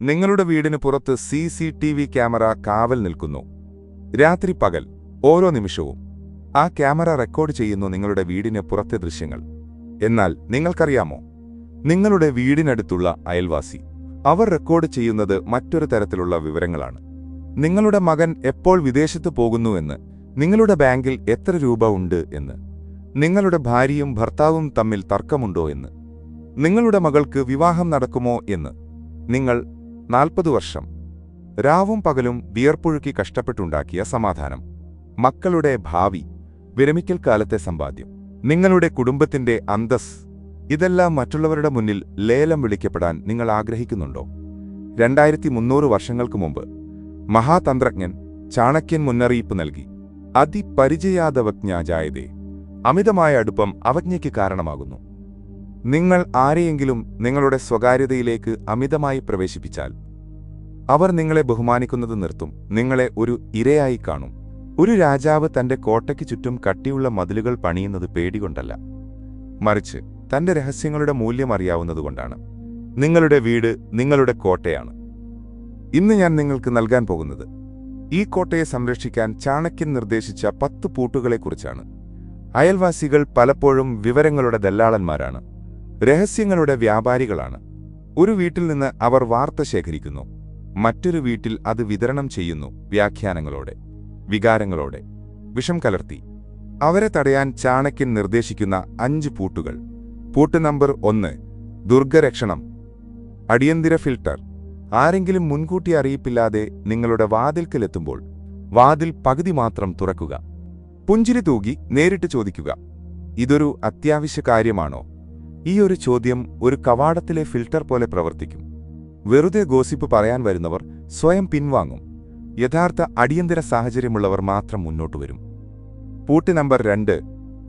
നിങ്ങളുടെ വീടിന് പുറത്ത് CCTV ക്യാമറ കാവൽ നിൽക്കുന്നു. രാത്രി പകൽ ഓരോ നിമിഷവും ആ ക്യാമറ റെക്കോർഡ് ചെയ്യുന്നു നിങ്ങളുടെ വീടിന് പുറത്തെ ദൃശ്യങ്ങൾ. എന്നാൽ നിങ്ങൾക്കറിയാമോ, നിങ്ങളുടെ വീടിനടുത്തുള്ള അയൽവാസി അവർ റെക്കോർഡ് ചെയ്യുന്നത് മറ്റൊരു തരത്തിലുള്ള വിവരങ്ങളാണ്. നിങ്ങളുടെ മകൻ എപ്പോൾ വിദേശത്ത് പോകുന്നുവെന്ന്, നിങ്ങളുടെ ബാങ്കിൽ എത്ര രൂപ ഉണ്ട് എന്ന്, നിങ്ങളുടെ ഭാര്യയും ഭർത്താവും തമ്മിൽ തർക്കമുണ്ടോ എന്ന്, നിങ്ങളുടെ മകൾക്ക് വിവാഹം നടക്കുമോ എന്ന്. നിങ്ങൾ 40 വർഷം രാവും പകലും വിയർപ്പൊഴുക്കി കഷ്ടപ്പെട്ടുണ്ടാക്കിയ സമാധാനം, മക്കളുടെ ഭാവി, വിരമിക്കൽ കാലത്തെ സമ്പാദ്യം, നിങ്ങളുടെ കുടുംബത്തിന്റെ അന്തസ്, ഇതെല്ലാം മറ്റുള്ളവരുടെ മുന്നിൽ ലേലം വിളിക്കപ്പെടാൻ നിങ്ങൾ ആഗ്രഹിക്കുന്നുണ്ടോ? 2300 വർഷങ്ങൾക്ക് മുമ്പ് മഹാതന്ത്രജ്ഞൻ ചാണക്യൻ മുന്നറിയിപ്പ് നൽകി. അതിപരിചയാദവജ്ഞാജായതേ, അമിതമായ അടുപ്പം അവജ്ഞയ്ക്ക് കാരണമാകുന്നു. നിങ്ങൾ ആരെയെങ്കിലും നിങ്ങളുടെ സ്വകാര്യതയിലേക്ക് അമിതമായി പ്രവേശിപ്പിച്ചാൽ അവർ നിങ്ങളെ ബഹുമാനിക്കുന്നത് നിർത്തും. നിങ്ങളെ ഒരു ഇരയായി കാണും. ഒരു രാജാവ് തന്റെ കോട്ടയ്ക്ക് ചുറ്റും കട്ടിയുള്ള മതിലുകൾ പണിയുന്നത് പേടികൊണ്ടല്ല, മറിച്ച് തന്റെ രഹസ്യങ്ങളുടെ മൂല്യം അറിയാവുന്നതുകൊണ്ടാണ്. നിങ്ങളുടെ വീട് നിങ്ങളുടെ കോട്ടയാണ്. ഇന്ന് ഞാൻ നിങ്ങൾക്ക് നൽകാൻ പോകുന്നത് ഈ കോട്ടയെ സംരക്ഷിക്കാൻ ചാണക്യൻ നിർദ്ദേശിച്ച 10 പൂട്ടുകളെക്കുറിച്ചാണ്. അയൽവാസികൾ പലപ്പോഴും വിവരങ്ങളുടെ ദല്ലാളന്മാരാണ്, രഹസ്യങ്ങളുടെ വ്യാപാരികളാണ്. ഒരു വീട്ടിൽ നിന്ന് അവർ വാർത്ത ശേഖരിക്കുന്നു, മറ്റൊരു വീട്ടിൽ അത് വിതരണം ചെയ്യുന്നു, വ്യാഖ്യാനങ്ങളോടെ, വികാരങ്ങളോടെ, വിഷം കലർത്തി. അവരെ തടയാൻ ചാണക്യൻ നിർദ്ദേശിക്കുന്ന 5 പൂട്ടുകൾ. പൂട്ട് നമ്പർ 1: ദുർഗരക്ഷണം. അടിയന്തിര ഫിൽട്ടർ. ആരെങ്കിലും മുൻകൂട്ടി അറിയിപ്പില്ലാതെ നിങ്ങളുടെ വാതിൽക്കലെത്തുമ്പോൾ വാതിൽ പകുതി മാത്രം തുറക്കുക. പുഞ്ചിരി തൂകി നേരിട്ട് ചോദിക്കുക, ഇതൊരു അത്യാവശ്യ കാര്യമാണോ? ഈ ഒരു ചോദ്യം ഒരു കവാടത്തിലെ ഫിൽട്ടർ പോലെ പ്രവർത്തിക്കും. വെറുതെ ഗോസിപ്പ് പറയാൻ വരുന്നവർ സ്വയം പിൻവാങ്ങും. യഥാർത്ഥ അടിയന്തര സാഹചര്യമുള്ളവർ മാത്രം മുന്നോട്ടു വരും. പൂട്ട് നമ്പർ 2: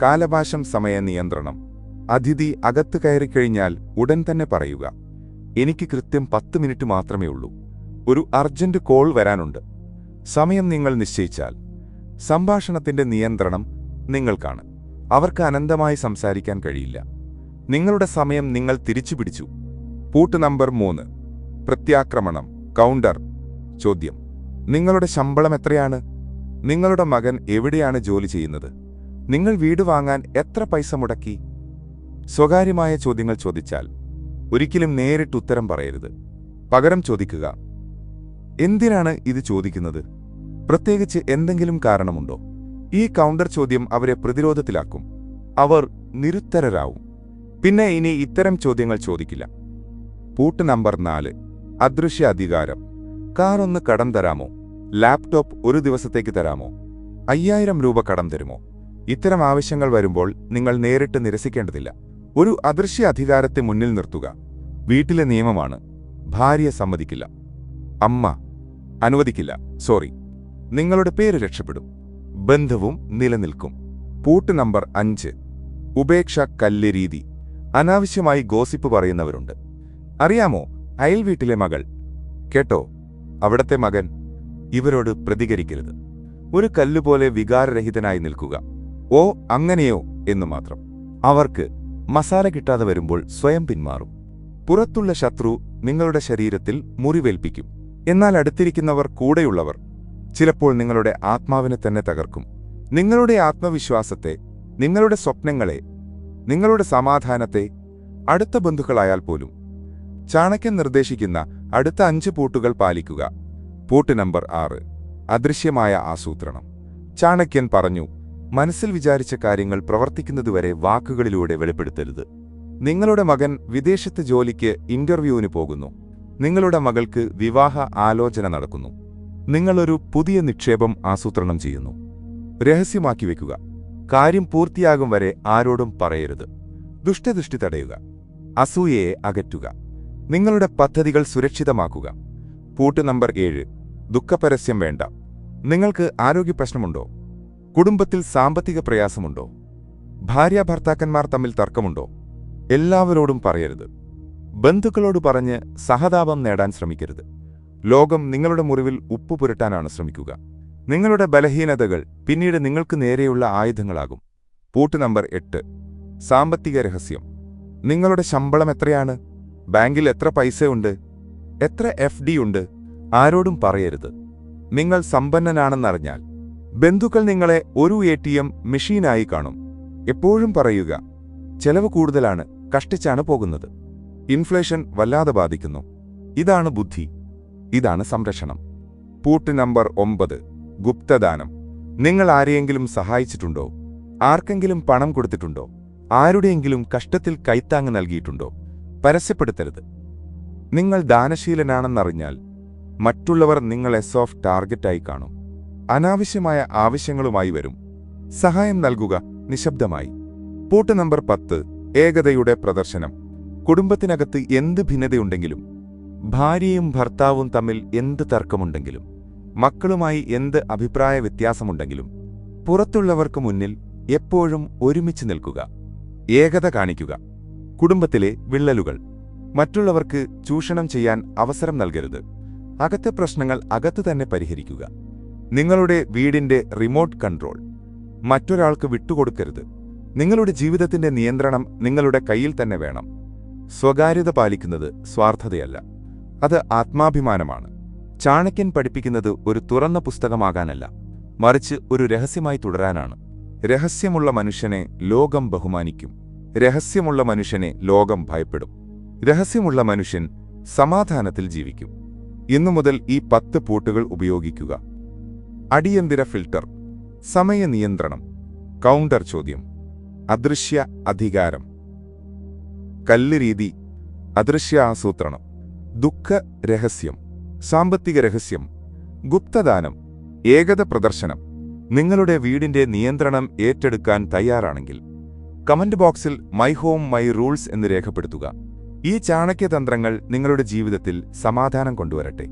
കാലഭാഷം സമയ നിയന്ത്രണം. അതിഥി അകത്ത് കയറിക്കഴിഞ്ഞാൽ ഉടൻ തന്നെ പറയുക, എനിക്ക് കൃത്യം 10 മിനിറ്റ് മാത്രമേ ഉള്ളൂ, ഒരു അർജന്റ് കോൾ വരാനുണ്ട്. സമയം നിങ്ങൾ നിശ്ചയിച്ചാൽ സംഭാഷണത്തിന്റെ നിയന്ത്രണം നിങ്ങൾക്കാണ്. അവർക്ക് അനന്തമായി സംസാരിക്കാൻ കഴിയില്ല. നിങ്ങളുടെ സമയം നിങ്ങൾ തിരിച്ചുപിടിച്ചു. പൂട്ട് നമ്പർ 3: പ്രത്യാക്രമണം. കൗണ്ടർ ചോദ്യം. നിങ്ങളുടെ ശമ്പളം എത്രയാണ്? നിങ്ങളുടെ മകൻ എവിടെയാണ് ജോലി ചെയ്യുന്നത്? നിങ്ങൾ വീട് വാങ്ങാൻ എത്ര പൈസ മുടക്കി? സ്വകാര്യമായ ചോദ്യങ്ങൾ ചോദിച്ചാൽ ഒരിക്കലും നേരിട്ട് ഉത്തരം പറയരുത്. പകരം ചോദിക്കുക, എന്തിനാണ് ഇത് ചോദിക്കുന്നത്? പ്രത്യേകിച്ച് എന്തെങ്കിലും കാരണമുണ്ടോ? ഈ കൗണ്ടർ ചോദ്യം അവരെ പ്രതിരോധത്തിലാക്കും. അവർ നിരുത്തരരാവും. പിന്നെ ഇനി ഇത്തരം ചോദ്യങ്ങൾ ചോദിക്കില്ല. പൂട്ട് നമ്പർ 4: അദൃശ്യ അധികാരം. കാർ ഒന്ന് കടം തരാമോ? ലാപ്ടോപ്പ് ഒരു ദിവസത്തേക്ക് തരാമോ? 5000 രൂപ കടം തരുമോ? ഇത്തരം ആവശ്യങ്ങൾ വരുമ്പോൾ നിങ്ങൾ നേരിട്ട് നിരസിക്കേണ്ടതില്ല. ഒരു അദൃശ്യ അധികാരത്തെ മുന്നിൽ നിർത്തുക. വീട്ടിലെ നിയമമാണ്. ഭാര്യ സമ്മതിക്കില്ല, അമ്മ അനുവദിക്കില്ല, സോറി. നിങ്ങളുടെ പേര് രക്ഷപ്പെടും, ബന്ധവും നിലനിൽക്കും. പൂട്ട് നമ്പർ 5: ഉപേക്ഷ കല്ല് രീതി. അനാവശ്യമായി ഗോസിപ്പ് പറയുന്നവരുണ്ട്. അറിയാമോ, അയൽ വീട്ടിലെ മകൾ കേട്ടോ, അവിടത്തെ മകൻ, ഇവരോട് പ്രതികരിക്കരുത്. ഒരു കല്ലുപോലെ വികാരരഹിതനായി നിൽക്കുക. ഓ അങ്ങനെയോ എന്നു മാത്രം. അവർക്ക് മസാല കിട്ടാതെ വരുമ്പോൾ സ്വയം പിന്മാറും. പുറത്തുള്ള ശത്രു നിങ്ങളുടെ ശരീരത്തിൽ മുറിവേൽപ്പിക്കും. എന്നാൽ അടുത്തിരിക്കുന്നവർ, കൂടെയുള്ളവർ ചിലപ്പോൾ നിങ്ങളുടെ ആത്മാവിനെ തന്നെ തകർക്കും. നിങ്ങളുടെ ആത്മവിശ്വാസത്തെ, നിങ്ങളുടെ സ്വപ്നങ്ങളെ, നിങ്ങളുടെ സമാധാനത്തെ, അടുത്ത ബന്ധുക്കളായാൽ പോലും. ചാണക്യൻ നിർദ്ദേശിക്കുന്ന അടുത്ത 5 പൂട്ടുകൾ പാലിക്കുക. പൂട്ട് നമ്പർ 6: അദൃശ്യമായ ആസൂത്രണം. ചാണക്യൻ പറഞ്ഞു, മനസ്സിൽ വിചാരിച്ച കാര്യങ്ങൾ പ്രവർത്തിക്കുന്നതുവരെ വാക്കുകളിലൂടെ വെളിപ്പെടുത്തരുത്. നിങ്ങളുടെ മകൻ വിദേശത്ത് ജോലിക്ക് ഇന്റർവ്യൂവിന് പോകുന്നു. നിങ്ങളുടെ മകൾക്ക് വിവാഹ ആലോചന നടക്കുന്നു. നിങ്ങളൊരു പുതിയ നിക്ഷേപം ആസൂത്രണം ചെയ്യുന്നു. രഹസ്യമാക്കി വയ്ക്കുക. കാര്യം പൂർത്തിയാകും വരെ ആരോടും പറയരുത്. ദുഷ്ടദൃഷ്ടി തടയുക. അസൂയയെ അകറ്റുക. നിങ്ങളുടെ പദ്ധതികൾ സുരക്ഷിതമാക്കുക. പൂട്ട് നമ്പർ 7: ദുഃഖപരസ്യം വേണ്ട. നിങ്ങൾക്ക് ആരോഗ്യപ്രശ്നമുണ്ടോ? കുടുംബത്തിൽ സാമ്പത്തിക പ്രയാസമുണ്ടോ? ഭാര്യാഭർത്താക്കന്മാർ തമ്മിൽ തർക്കമുണ്ടോ? എല്ലാവരോടും പറയരുത്. ബന്ധുക്കളോട് പറഞ്ഞ് സഹതാപം നേടാൻ ശ്രമിക്കരുത്. ലോകം നിങ്ങളുടെ മുറിവിൽ ഉപ്പ് പുരട്ടാനാണ് ശ്രമിക്കുക. നിങ്ങളുടെ ബലഹീനതകൾ പിന്നീട് നിങ്ങൾക്ക് നേരെയുള്ള ആയുധങ്ങളാകും. പൂട്ട് നമ്പർ 8: സാമ്പത്തിക രഹസ്യം. നിങ്ങളുടെ ശമ്പളം എത്രയാണ്? ബാങ്കിൽ എത്ര പൈസയുണ്ട്? എത്ര FD ഉണ്ട്? ആരോടും പറയരുത്. നിങ്ങൾ സമ്പന്നനാണെന്നറിഞ്ഞാൽ ബന്ധുക്കൾ നിങ്ങളെ ഒരു ATM മെഷീനായി കാണും. എപ്പോഴും പറയുക, ചെലവ് കൂടുതലാണ്, കഷ്ടിച്ചാണ് പോകുന്നത്. ഇൻഫ്ലേഷൻ വല്ലാതെ ബാധിക്കുന്നു. ഇതാണ് ബുദ്ധി, ഇതാണ് സംരക്ഷണം. പൂട്ട് നമ്പർ 9, ഗുപ്തദാനം. നിങ്ങൾ ആരെയെങ്കിലും സഹായിച്ചിട്ടുണ്ടോ? ആർക്കെങ്കിലും പണം കൊടുത്തിട്ടുണ്ടോ? ആരുടെയെങ്കിലും കഷ്ടത്തിൽ കൈത്താങ്ങ് നൽകിയിട്ടുണ്ടോ? പരസ്യപ്പെടുത്തരുത്. നിങ്ങൾ ദാനശീലനാണെന്നറിഞ്ഞാൽ മറ്റുള്ളവർ നിങ്ങളെ സോഫ്റ്റ് ടാർഗറ്റായി കാണും. അനാവശ്യമായ ആവശ്യങ്ങളുമായി വരും. സഹായം നൽകുക നിശബ്ദമായി. പൂട്ട് നമ്പർ 10, ഏകതയുടെ പ്രദർശനം. കുടുംബത്തിനകത്ത് എന്ത് ഭിന്നതയുണ്ടെങ്കിലും, ഭാര്യയും ഭർത്താവും തമ്മിൽ എന്ത് തർക്കമുണ്ടെങ്കിലും, മക്കളുമായി എന്ത് അഭിപ്രായ വ്യത്യാസമുണ്ടെങ്കിലും, പുറത്തുള്ളവർക്ക് മുന്നിൽ എപ്പോഴും ഒരുമിച്ച് നിൽക്കുക. ഏകത കാണിക്കുക. കുടുംബത്തിലെ വിള്ളലുകൾ മറ്റുള്ളവർക്ക് ചൂഷണം ചെയ്യാൻ അവസരം നൽകരുത്. അകത്തെ പ്രശ്നങ്ങൾ അകത്തു തന്നെ പരിഹരിക്കുക. നിങ്ങളുടെ വീടിന്റെ റിമോട്ട് കൺട്രോൾ മറ്റൊരാൾക്ക് വിട്ടുകൊടുക്കരുത്. നിങ്ങളുടെ ജീവിതത്തിന്റെ നിയന്ത്രണം നിങ്ങളുടെ കയ്യിൽ തന്നെ വേണം. സ്വകാര്യത പാലിക്കുന്നത് സ്വാർത്ഥതയല്ല, അത് ആത്മാഭിമാനമാണ്. ചാണക്യൻ പഠിപ്പിക്കുന്നത് ഒരു തുറന്ന പുസ്തകമാകാനല്ല, മറിച്ച് ഒരു രഹസ്യമായി തുടരാനാണ്. രഹസ്യമുള്ള മനുഷ്യനെ ലോകം ബഹുമാനിക്കും. രഹസ്യമുള്ള മനുഷ്യനെ ലോകം ഭയപ്പെടും. രഹസ്യമുള്ള മനുഷ്യൻ സമാധാനത്തിൽ ജീവിക്കും. ഇന്നു മുതൽ ഈ 10 പൂട്ടുകൾ ഉപയോഗിക്കുക. അടിയന്തര ഫിൽട്ടർ, സമയനിയന്ത്രണം, കൗണ്ടർ ചോദ്യം, അദൃശ്യ അധികാരം, കല്ല് രീതി, അദൃശ്യ ആസൂത്രണം, ദുഃഖ രഹസ്യം, സാമ്പത്തിക രഹസ്യം, ഗുപ്തദാനം, ഏകത പ്രദർശനം. നിങ്ങളുടെ വീടിന്റെ നിയന്ത്രണം ഏറ്റെടുക്കാൻ തയ്യാറാണെങ്കിൽ കമന്റ് ബോക്സിൽ മൈ ഹോം മൈ റൂൾസ് എന്ന് രേഖപ്പെടുത്തുക. ഈ ചാണക്യതന്ത്രങ്ങൾ നിങ്ങളുടെ ജീവിതത്തിൽ സമാധാനം കൊണ്ടുവരട്ടെ.